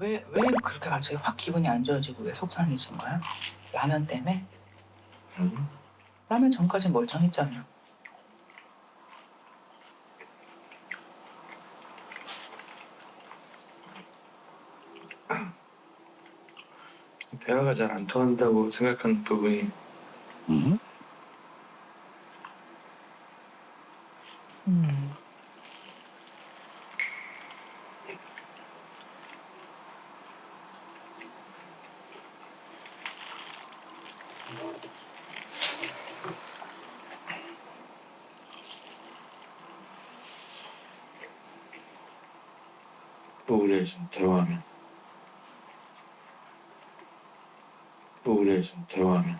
왜 그렇게 갑자기 확 기분이 안 좋아지고 왜 속상해진 거야? 라면 때문에? 라면 전까진 멀쩡했잖아. 대화가 잘 안 통한다고 생각하는 부분이 우울해서 대화하면 우울해서 대화하면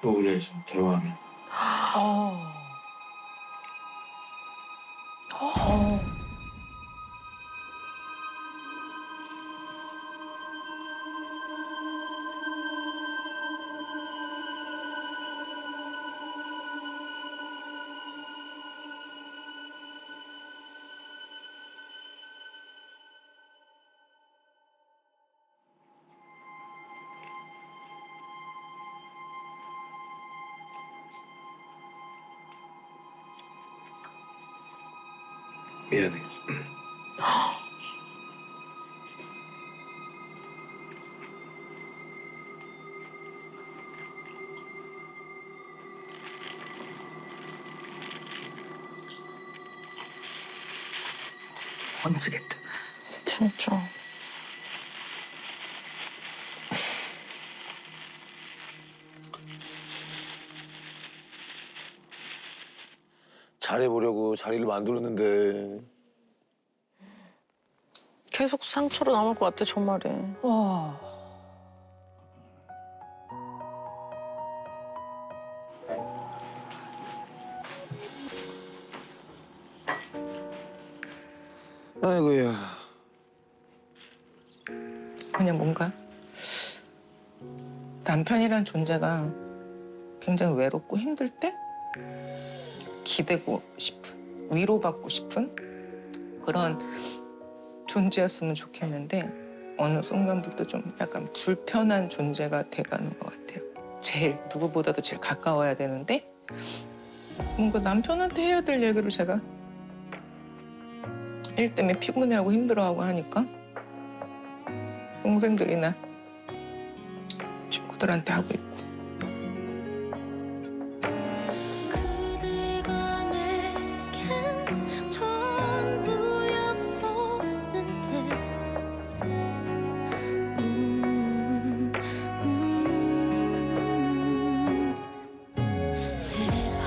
우울해서 대화하면 미안해. 번지겠다. 진짜. 잘해보려고 자리를 만들었는데. 계속 상처로 남을 것 같아, 저 말에. 와. 아이고야. 그냥 뭔가 남편이란 존재가 굉장히 외롭고 힘들 때 기대고 싶은, 위로받고 싶은 그런 존재였으면 좋겠는데 어느 순간부터 좀 약간 불편한 존재가 돼가는 것 같아요. 제일 누구보다도 제일 가까워야 되는데 뭔가 남편한테 해야 될 얘기를 제가 일 때문에 피곤해하고 힘들어하고 하니까 동생들이나 친구들한테 하고 있고. 그대가 내겐 전부였었는데 제발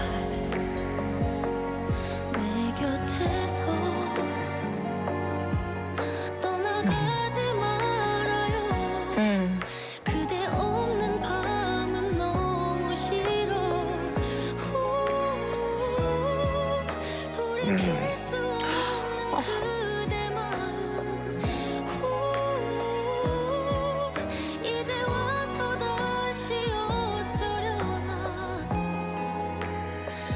내 곁에서 떠나가지 말아요. 그대 없는 밤은 너무 싫어. 돌이킬 수 없는 그대 마음. 이제 와서 다시 어쩌려나.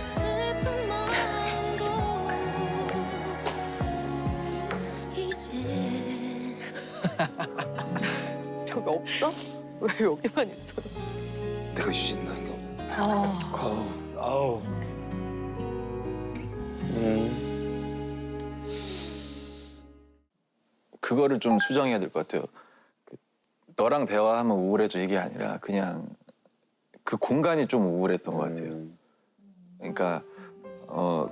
슬픈 마음도 이제 저기 없어? 왜 여기만 있어? 내가 유진난 거. 아, 아우. 그거를 좀 수정해야 될 것 같아요. 너랑 대화하면 우울해져 이게 아니라 그냥 그 공간이 좀 우울했던 것 같아요. 그러니까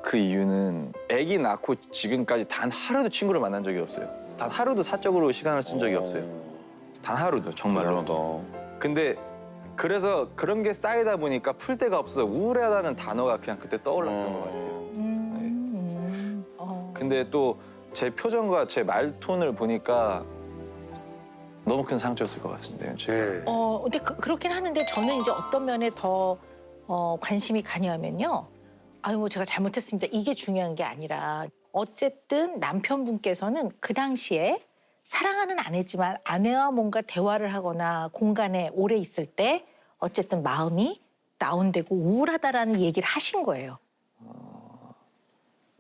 그 이유는 아기 낳고 지금까지 단 하루도 친구를 만난 적이 없어요. 단 하루도 사적으로 시간을 쓴 적이 없어요. 단 하루도 정말로. 근데 그래서 그런 게 쌓이다 보니까 풀 데가 없어 우울하다는 단어가 그냥 그때 떠올랐던 것 같아요. 근데 또 제 표정과 제 말톤을 보니까 너무 큰 상처였을 것 같습니다. 네. 근데 그렇긴 하는데 저는 이제 어떤 면에 더 관심이 가냐면요. 아유, 뭐 제가 잘못했습니다. 이게 중요한 게 아니라 어쨌든 남편분께서는 그 당시에 사랑하는 아내지만 아내와 뭔가 대화를 하거나 공간에 오래 있을 때 어쨌든 마음이 다운되고 우울하다라는 얘기를 하신 거예요.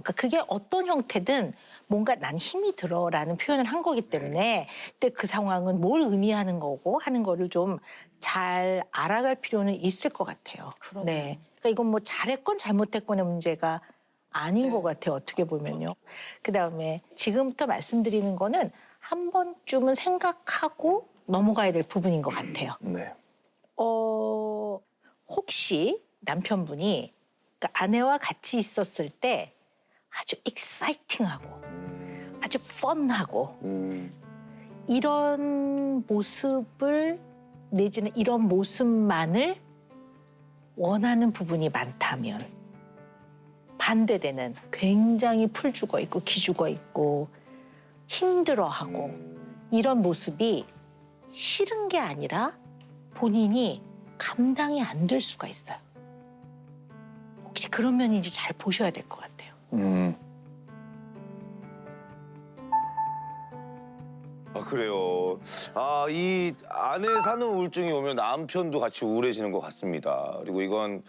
그러니까 그게 어떤 형태든 뭔가 난 힘이 들어라는 표현을 한 거기 때문에 근데 그 상황은 뭘 의미하는 거고 하는 거를 좀 잘 알아갈 필요는 있을 것 같아요. 네. 그러니까 이건 뭐 잘했건 잘못했건의 문제가 아닌 것 같아요. 어떻게 보면요. 그다음에 지금부터 말씀드리는 거는 한 번쯤은 생각하고 넘어가야 될 부분인 것 같아요. 네. 혹시 남편분이 그러니까 아내와 같이 있었을 때 아주 익사이팅하고 아주 펀하고 이런 모습을 내지는 이런 모습만을 원하는 부분이 많다면 반대되는 굉장히 풀 죽어 있고 기 죽어 있고 힘들어하고 이런 모습이 싫은 게 아니라 본인이 감당이 안 될 수가 있어요. 혹시 그런 면인지 잘 보셔야 될 것 같아요. 아 그래요. 아 이 아내 사는 우울증이 오면 남편도 같이 우울해지는 것 같습니다. 그리고 이건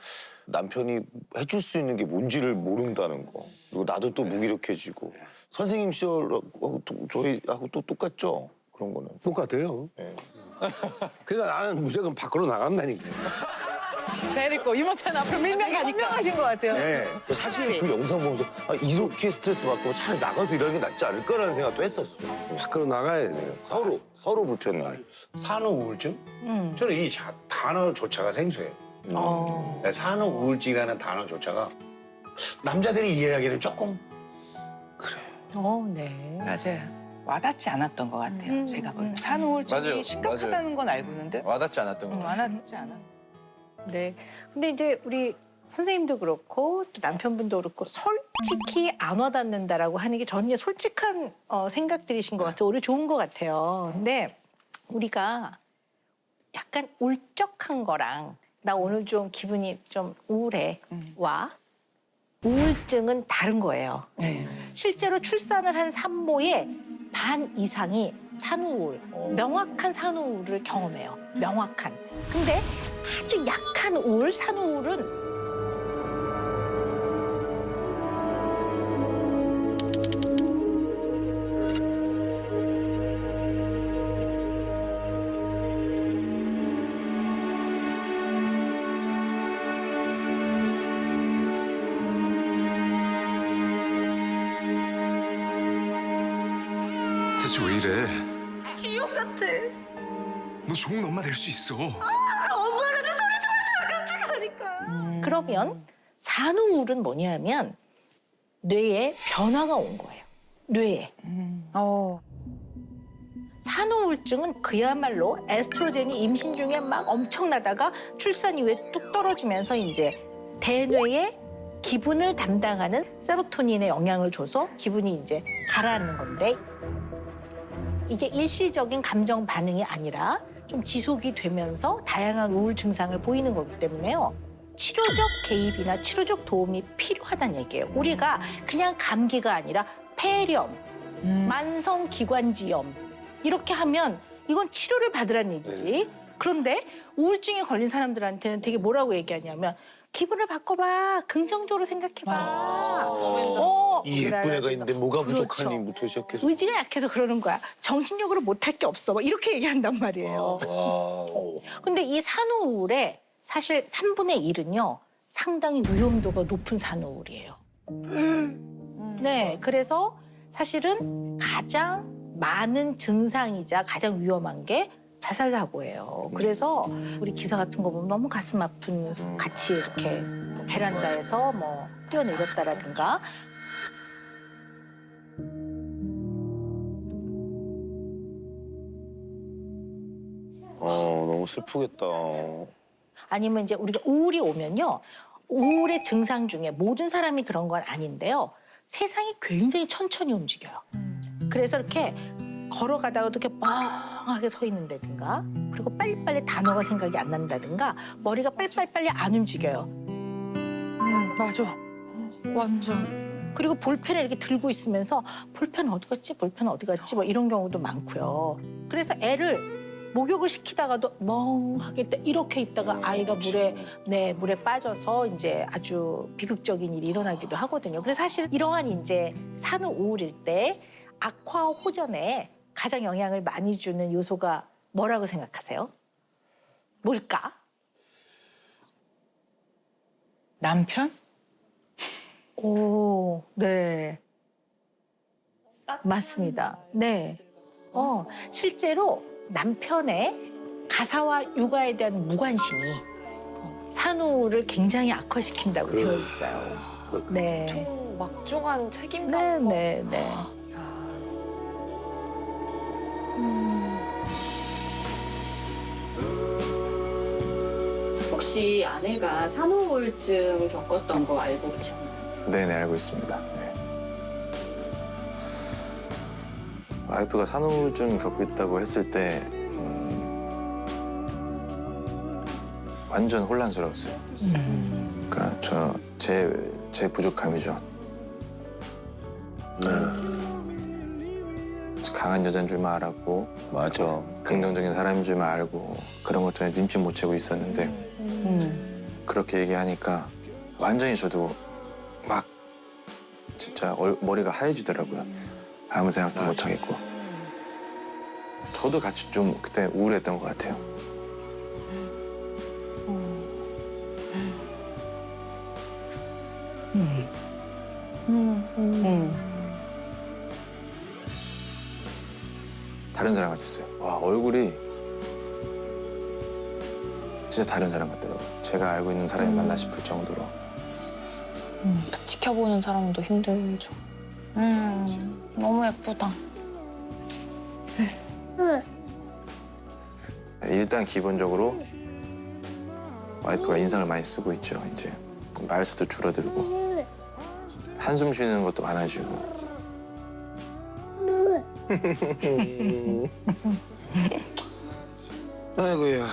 남편이 해줄 수 있는 게 뭔지를 모른다는 거. 그리고 나도 또 무기력해지고. 선생님 시절하고 저희하고 또 똑같죠? 그런 거는. 똑같아요. 네. 그러니까 나는 무조건 밖으로 나간다니까. 데리고 유모차는 앞으로 밀면 가니까. 현명하신 것 같아요. 네. 사실 그 영상 보면서 아, 이렇게 스트레스 받고 차라리 나가서 일하는 게 낫지 않을까라는 생각도 했었어. 밖으로 나가야 돼요. 서로 불편해. 산후 우울증? 저는 이 단어조차가 생소해요. 산후 우울증이라는 단어조차가 남자들이 이해하기는 조금 네. 맞아요. 와닿지 않았던 것 같아요. 제가 볼 때. 산후우울증이 맞아요. 심각하다는 건 알고 있는데 와닿지 않았던 거. 와닿지 않아. 네. 근데 이제 우리 선생님도 그렇고 또 남편분도 그렇고 솔직히 안 와닿는다라고 하는 게 저는 이제 솔직한 생각들이신 것 같아요. 오히려 좋은 것 같아요. 근데 우리가 약간 울적한 거랑 나 오늘 좀 기분이 좀 우울해 와 우울증은 다른 거예요. 실제로 출산을 한 산모의 반 이상이 산후우울, 명확한 산후우울을 경험해요. 명확한. 근데 아주 약한 우울, 산후우울은 대체 왜 이래? 지옥 같아. 너 좋은 엄마 될 수 있어. 엄마라도 소리 지르면서 끔찍하니까. 그러면 산후우울은 뭐냐면 뇌에 변화가 온 거예요. 뇌에. 산후우울증은 그야말로 에스트로겐이 임신 중에 막 엄청나다가 출산 이후에 뚝 떨어지면서 이제 대뇌에 기분을 담당하는 세로토닌에 영향을 줘서 기분이 이제 가라앉는 건데 이게 일시적인 감정 반응이 아니라 좀 지속이 되면서 다양한 우울 증상을 보이는 거기 때문에요. 치료적 개입이나 치료적 도움이 필요하다는 얘기예요. 우리가 그냥 감기가 아니라 폐렴, 만성기관지염 이렇게 하면 이건 치료를 받으란 얘기지. 그런데 우울증에 걸린 사람들한테는 되게 뭐라고 얘기하냐면 기분을 바꿔봐. 긍정적으로 생각해봐. 이 예쁜 애가 있는데 뭐가 그렇죠. 부족하니부터 시작해서. 의지가 약해서 그러는 거야. 정신력으로 못할 게 없어. 뭐 이렇게 얘기한단 말이에요. 근데 이 산후우울에 사실 3분의 1은요. 상당히 위험도가 높은 산후우울이에요. 네, 그래서 사실은 가장 많은 증상이자 가장 위험한 게 자살 사고예요. 그래서 우리 기사 같은 거 보면 너무 가슴 아픈 같이 이렇게 베란다에서 뭐 뛰어내렸다라든가 너무 슬프겠다. 아니면 이제 우리가 우울이 오면요. 우울의 증상 중에 모든 사람이 그런 건 아닌데요. 세상이 굉장히 천천히 움직여요. 그래서 이렇게 걸어가다가도 이렇게 뻥하게 서 있는다든가 그리고 빨리빨리 단어가 생각이 안 난다든가 머리가 빨리빨리 안 움직여요. 맞아. 완전. 그리고 볼펜을 이렇게 들고 있으면서 볼펜 어디 갔지? 볼펜 어디 갔지? 뭐 이런 경우도 많고요. 그래서 애를 목욕을 시키다가도 멍하게 이렇게 있다가 아이가 물에 빠져서 이제 아주 비극적인 일이 일어나기도 하거든요. 그래서 사실 이러한 이제 산후 우울일 때 악화 호전에 가장 영향을 많이 주는 요소가 뭐라고 생각하세요? 뭘까? 남편? 오, 네. 맞습니다. 네. 실제로 남편의 가사와 육아에 대한 무관심이 산후를 굉장히 악화시킨다고 되어 있어요. 네. 좀 막중한 책임감. 네. 혹시 아내가 산후우울증 겪었던 거 알고 계셨나요? 네네, 알고 있습니다. 네. 와이프가 산후우울증 겪고 있다고 했을 때 완전 혼란스러웠어요. 그러니까 제 부족함이죠. 강한 여자인 줄만 알았고 맞아. 긍정적인 사람인 줄만 알고 그런 것 전에 눈치 못 채고 있었는데 그렇게 얘기하니까 완전히 저도 막 진짜 머리가 하얘지더라고요. 아무 생각도 못 하겠고. 저도 같이 좀 그때 우울했던 것 같아요. 다른 사람 같았어요. 와, 얼굴이 진짜 다른 사람 같더라고요. 제가 알고 있는 사람이 맞나 싶을 정도로. 지켜보는 사람도 힘들죠. 너무 예쁘다. 일단 기본적으로 와이프가 인상을 많이 쓰고 있죠. 이제 말수도 줄어들고 한숨 쉬는 것도 많아지고. 아이고야.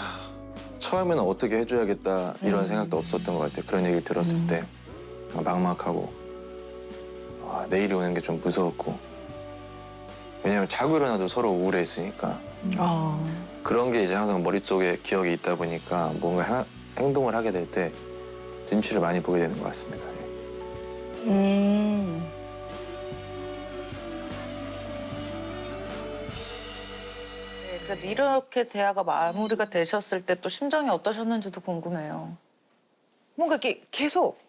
처음에는 어떻게 해줘야겠다 이런 생각도 없었던 것 같아요. 그런 얘기를 들었을 때 막막하고 내일이 오는 게 좀 무서웠고. 왜냐하면 자고 일어나도 서로 우울해했으니까. 그런 게 이제 항상 머릿속에 기억이 있다 보니까 뭔가 행동을 하게 될 때 눈치를 많이 보게 되는 것 같습니다. 그래도 이렇게 대화가 마무리가 되셨을 때 또 심정이 어떠셨는지도 궁금해요. 뭔가 이렇게 계속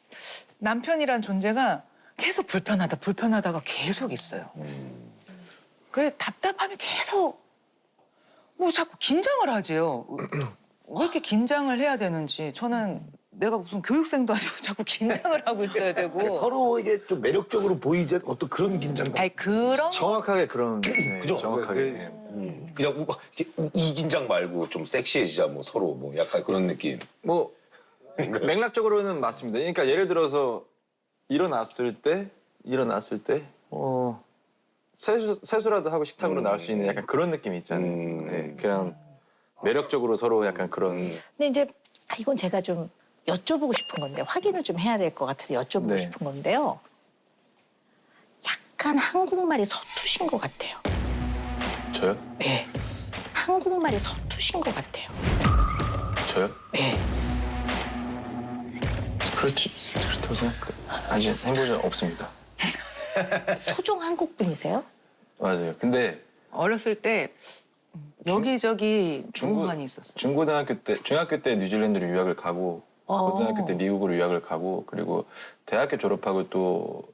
남편이란 존재가 계속 불편하다가 계속 있어요. 그래 답답함이 계속 뭐 자꾸 긴장을 하지요. 왜 이렇게 긴장을 해야 되는지 저는 내가 무슨 교육생도 아니고 자꾸 긴장을 하고 있어야 되고. 서로에게 좀 매력적으로 보이지 어떤 그런 긴장감. 아니 그런 정확하게 그런 그죠? 정확하게. 그냥 이 긴장 말고 좀 섹시해지자 뭐 서로 뭐 약간 그런 느낌. 뭐 맥락적으로는 맞습니다. 그러니까 예를 들어서 일어났을 때 세수라도 하고 식탁으로 나올 수 있는 약간 그런 느낌이 있잖아요. 네, 그냥 매력적으로 서로 약간 그런. 근데 이제 이건 제가 좀 여쭤보고 싶은 건데 확인을 좀 해야 될 것 같아서 여쭤보고 네. 싶은 건데요. 약간 한국말이 서투신 것 같아요. 저요? 네. 한국말이 서투신 것 같아요. 저요? 네. 그렇다고 아직 해본 적 없습니다. 토종 한국 분이세요? 맞아요. 근데 어렸을 때 여기저기 중국만이 있었어요. 중학교 때 뉴질랜드로 유학을 가고 고등학교 때 미국으로 유학을 가고 그리고 대학교 졸업하고 또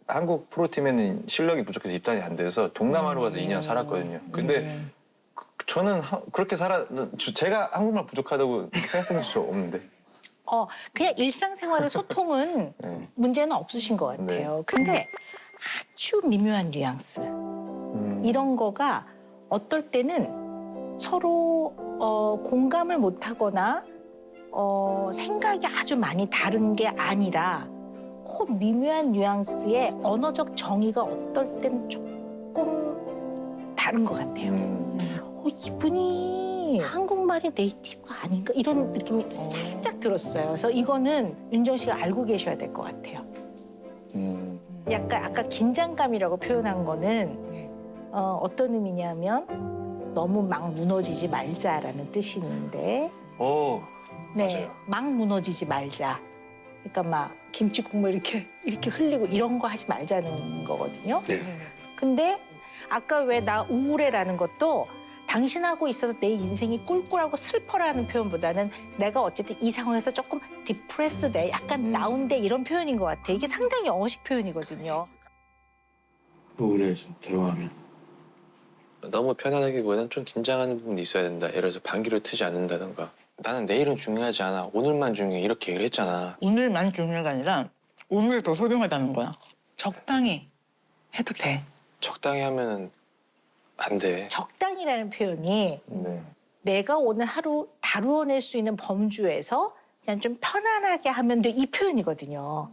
한국 프로팀에는 실력이 부족해서 입단이 안 돼서 동남아로 가서 2년 살았거든요. 근데 저는 그렇게 제가 한국말 부족하다고 생각해본 적 없는데. 그냥 일상생활의 소통은 네. 문제는 없으신 것 같아요. 근데 아주 미묘한 뉘앙스 이런 거가 어떨 때는 서로 공감을 못하거나 생각이 아주 많이 다른 게 아니라 그 미묘한 뉘앙스의 언어적 정의가 어떨 땐 조금 다른 것 같아요. 이분이 한국말이 네이티브가 아닌가 이런 느낌이 살짝 들었어요. 그래서 이거는 윤정 씨가 알고 계셔야 될 것 같아요. 약간 아까 긴장감이라고 표현한 거는 어떤 의미냐면 너무 막 무너지지 말자라는 뜻이 있는데 오, 네, 맞아요. 막 무너지지 말자. 그러니까 막 김치 국물 이렇게 흘리고 이런 거 하지 말자는 거거든요. 네. 근데 아까 왜 나 우울해라는 것도 당신하고 있어도 내 인생이 꿀꿀하고 슬퍼라는 표현보다는 내가 어쨌든 이 상황에서 조금 디프레스돼, 약간 다운돼 이런 표현인 것 같아. 이게 상당히 영어식 표현이거든요. 우울해서 대화하면 너무 편안하기보다는 좀 긴장하는 부분이 있어야 된다. 예를 들어서 방귀를 트지 않는다던가. 나는 내일은 중요하지 않아. 오늘만 중요해. 이렇게 얘기를 했잖아. 오늘만 중요가 아니라 오늘 더 소중하다는 거야. 적당히 해도 돼. 적당히 하면은 안 돼. 적당이라는 표현이 네. 내가 오늘 하루 다루어낼 수 있는 범주에서 그냥 좀 편안하게 하면 돼, 이 표현이거든요.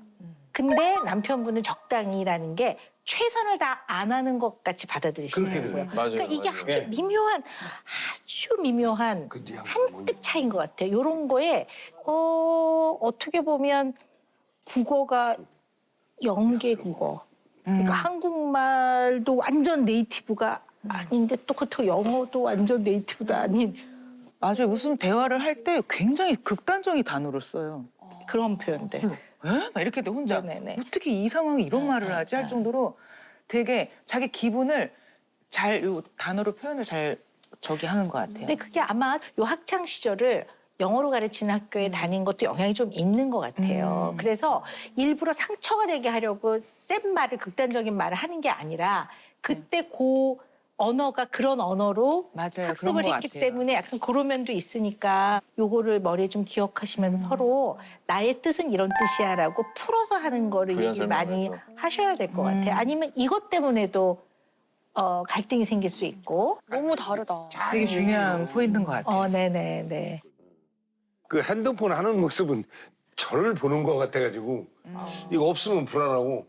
근데 남편분은 적당히라는 게 최선을 다 안 하는 것 같이 받아들이시는 거예요. 맞아요. 그러니까 이게 맞아요. 아주 미묘한, 아주 미묘한 한 끗 차이인 것 같아요. 이런 거에 어떻게 보면 국어가 영계 국어. 그러니까 한국말도 완전 네이티브가 아닌데 또 그렇다고 영어도 완전 네이티브도 아닌 맞아요. 무슨 대화를 할 때 굉장히 극단적인 단어를 써요. 그런 표현들. 에? 막 이렇게 돼 혼자 네네네. 어떻게 이 상황에 이런 말을 하지 할 정도로 되게 자기 기분을 잘 요 단어로 표현을 잘 저기 하는 것 같아요. 근데 그게 아마 요 학창 시절을 영어로 가르치는 학교에 다닌 것도 영향이 좀 있는 것 같아요. 그래서 일부러 상처가 되게 하려고 센 말을, 극단적인 말을 하는 게 아니라 그때 그 언어가 그런 언어로 맞아요. 학습을 그런 것 했기 같아요. 때문에 약간 그런 면도 있으니까 요거를 머리에 좀 기억하시면서 서로 나의 뜻은 이런 뜻이야라고 풀어서 하는 거를 부연 얘기를 많이 설명을 해서. 하셔야 될 것 같아요. 아니면 이것 때문에도 갈등이 생길 수 있고. 너무 다르다. 되게 중요한 포인트인 것 같아요. 네네네. 그 핸드폰 하는 모습은 저를 보는 것 같아가지고 이거 없으면 불안하고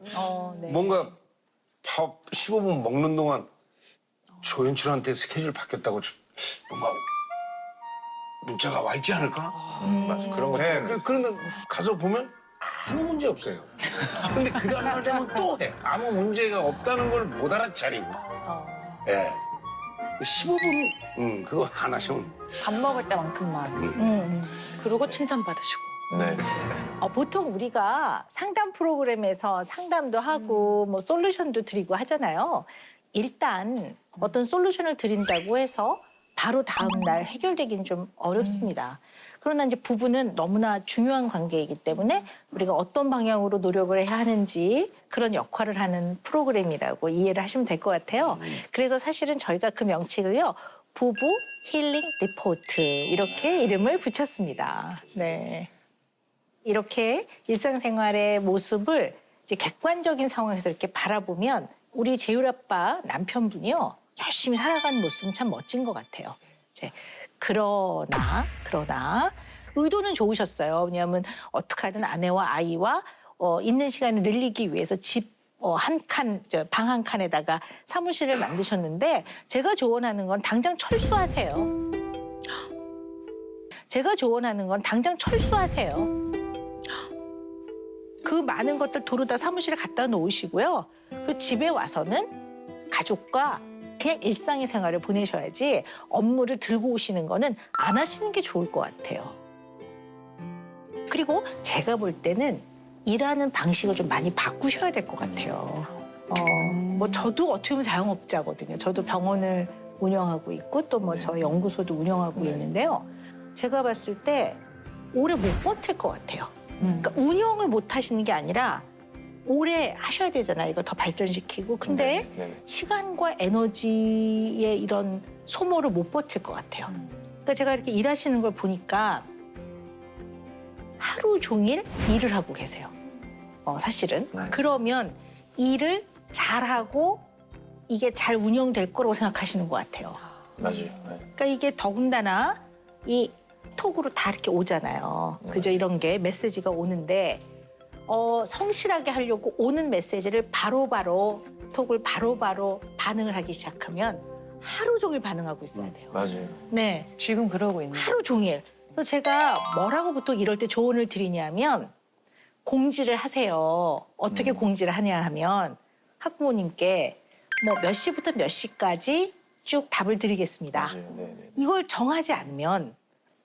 네. 뭔가 밥 15분 먹는 동안 조연출한테 스케줄 바뀌었다고 뭔가 문자가 와 있지 않을까? 맞아. 그런 것 네, 때문에. 그런데 가서 보면 아무 문제 없어요. 근데 그 다음날 되면 또 해. 아무 문제가 없다는 걸 못 알아차리고. 예. 15분 그거 하나씩은 밥 먹을 때만큼만. 그리고 칭찬받으시고. 네. 보통 우리가 상담 프로그램에서 상담도 하고 뭐 솔루션도 드리고 하잖아요. 일단 어떤 솔루션을 드린다고 해서 바로 다음 날 해결되기는 좀 어렵습니다. 그러나 이제 부부는 너무나 중요한 관계이기 때문에 우리가 어떤 방향으로 노력을 해야 하는지 그런 역할을 하는 프로그램이라고 이해를 하시면 될 것 같아요. 그래서 사실은 저희가 그 명칭을요, 부부 힐링 리포트 이렇게 이름을 붙였습니다. 네. 이렇게 일상생활의 모습을 이제 객관적인 상황에서 이렇게 바라보면 우리 재율 아빠 남편분이요, 열심히 살아가는 모습은 참 멋진 것 같아요. 이제 그러나 의도는 좋으셨어요. 왜냐하면 어떻게 하든 아내와 아이와 있는 시간을 늘리기 위해서 방 한 칸에다가 사무실을 만드셨는데 제가 조언하는 건 당장 철수하세요. 그 많은 것들 도로 다 사무실에 갖다 놓으시고요. 그리고 집에 와서는 가족과 그냥 일상의 생활을 보내셔야지 업무를 들고 오시는 거는 안 하시는 게 좋을 것 같아요. 그리고 제가 볼 때는 일하는 방식을 좀 많이 바꾸셔야 될 것 같아요. 뭐 저도 어떻게 보면 자영업자거든요. 저도 병원을 운영하고 있고 또 뭐 저 연구소도 운영하고 있는데요. 제가 봤을 때 오래 못 버틸 것 같아요. 그러니까 운영을 못 하시는 게 아니라 오래 하셔야 되잖아요. 이걸 더 발전시키고. 근데 네. 시간과 에너지의 이런 소모를 못 버틸 것 같아요. 그러니까 제가 이렇게 일하시는 걸 보니까 하루 종일 일을 하고 계세요. 사실은. 네. 그러면 일을 잘하고 이게 잘 운영될 거라고 생각하시는 것 같아요. 맞아요. 네. 그러니까 이게 더군다나 이 톡으로 다 이렇게 오잖아요. 그죠? 이런 게 메시지가 오는데 성실하게 하려고 오는 메시지를 바로바로 톡을 바로바로 반응을 하기 시작하면 하루 종일 반응하고 있어야 돼요. 맞아요. 네, 지금 그러고 있는 하루 종일. 그래서 제가 뭐라고 보통 이럴 때 조언을 드리냐면 공지를 하세요. 어떻게 공지를 하냐 하면 학부모님께 뭐 몇 시부터 몇 시까지 쭉 답을 드리겠습니다. 맞아요. 네. 이걸 정하지 않으면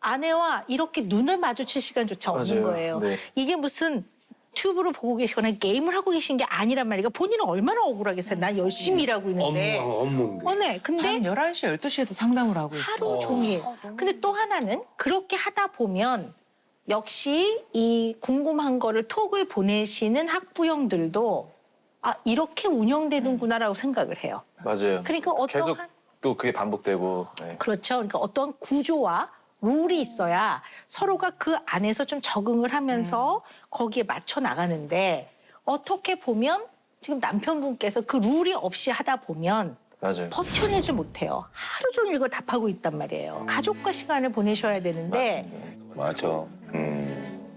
아내와 이렇게 눈을 마주칠 시간조차 없는 맞아요. 거예요. 네. 이게 무슨 튜브를 보고 계시거나 게임을 하고 계신 게 아니란 말이에요. 본인은 얼마나 억울하겠어요. 난 열심히 일하고 있는데. 업무인데. 네. 근데 한 11시, 12시에도 상담을 하고 있어요. 하루 종일. 근데 또 하나는 그렇게 하다 보면 역시 이 궁금한 거를 톡을 보내시는 학부형들도 아, 이렇게 운영되는구나라고 생각을 해요. 맞아요. 그러니까 어떤 계속 또 그게 반복되고. 네. 그렇죠. 그러니까 어떤 구조와 룰이 있어야 서로가 그 안에서 좀 적응을 하면서 거기에 맞춰 나가는데 어떻게 보면 지금 남편분께서 그 룰이 없이 하다 보면 맞아요. 버텨내지 못해요. 하루 종일 이걸 답하고 있단 말이에요. 가족과 시간을 보내셔야 되는데 맞습니다. 맞아.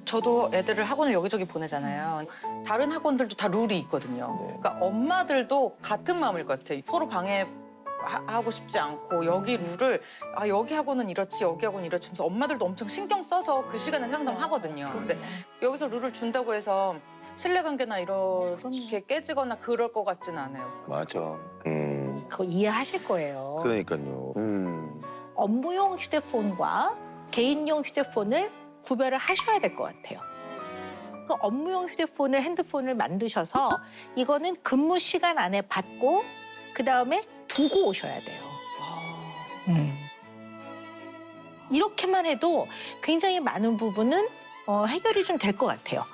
저도 애들을 학원을 여기저기 보내잖아요. 다른 학원들도 다 룰이 있거든요. 네. 그러니까 엄마들도 같은 마음일 것 같아요. 서로 방해하고 싶지 않고 여기 룰을 아 여기 학원은 이렇지 여기 학원은 이렇지 하면서 엄마들도 엄청 신경 써서 그 시간에 상담하거든요. 근데 여기서 룰을 준다고 해서 신뢰관계나 이렇게 깨지거나 그럴 것 같지는 않아요. 맞아. 그거 이해하실 거예요. 그러니까요. 업무용 휴대폰과 개인용 휴대폰을 구별을 하셔야 될 것 같아요. 그 업무용 핸드폰을 만드셔서 이거는 근무 시간 안에 받고 그다음에 두고 오셔야 돼요. 이렇게만 해도 굉장히 많은 부분은 해결이 좀 될 것 같아요.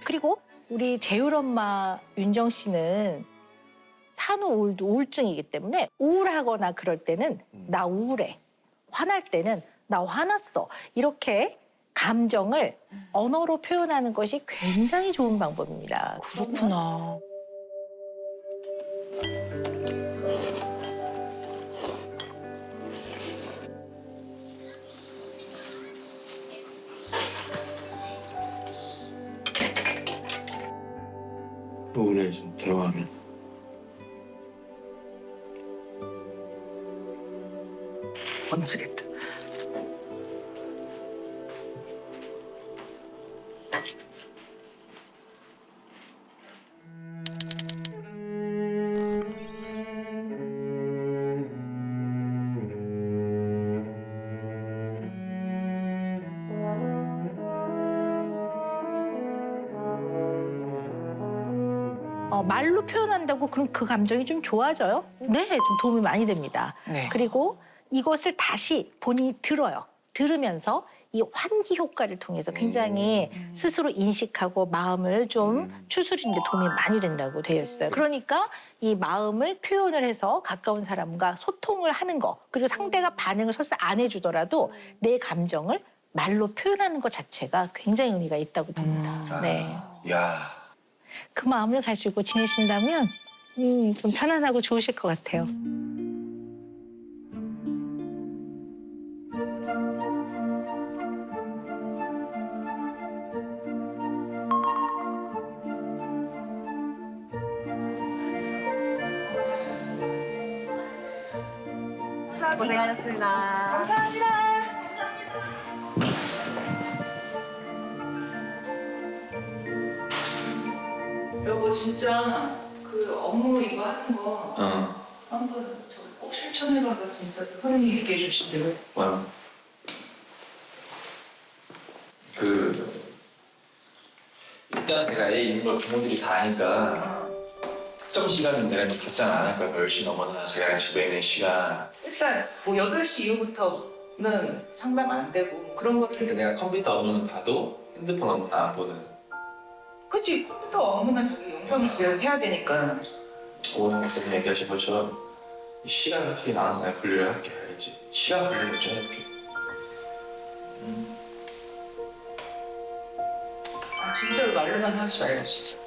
그리고 우리 재율 엄마 윤정 씨는 산후 우울증이기 때문에 우울하거나 그럴 때는 나 우울해. 화날 때는 나 화났어. 이렇게 감정을 언어로 표현하는 것이 굉장히 좋은 방법입니다. 그렇구나. 우울해서 대화하면 번지겠다. 말로 표현한다고 그럼 그 감정이 좀 좋아져요? 네, 좀 도움이 많이 됩니다. 네. 그리고 이것을 다시 본인이 들어요. 들으면서 이 환기 효과를 통해서 굉장히 스스로 인식하고 마음을 좀 추스리는 데 도움이 많이 된다고 되어 있어요. 그러니까 이 마음을 표현을 해서 가까운 사람과 소통을 하는 거, 그리고 상대가 반응을 설사 안 해주더라도 내 감정을 말로 표현하는 것 자체가 굉장히 의미가 있다고 봅니다. 네. 야. 그 마음을 가지고 지내신다면 좀 편안하고 좋으실 것 같아요. 고생하셨습니다. 여보 진짜 그 업무 이거 하는 거 한번 저기 꼭 실천해봐봐. 진짜 선생님이 얘기해 주신 대로. 일단 내가 애 있는 걸 부모들이 다 아니까 특정 시간은 내가 좀 답장을 안 할 거야. 10시 넘어서 자기랑 집에 있는 시간. 일단 뭐 8시 이후부터는 상담 안 되고 뭐 그런 거. 그러니까 내가 컴퓨터 업무는 봐도 핸드폰 업무는 안 보는. 그치, 컴퓨터 업무나 자기 영상 제작해야 되니까. 오늘 학생님 얘기하신 것처럼 이 시간을 어떻게 나눠서 내가 분류를 할게. 알겠지? 시간 분류를 좀 해볼게. 아, 진짜로 말로만 하지 말고 진짜.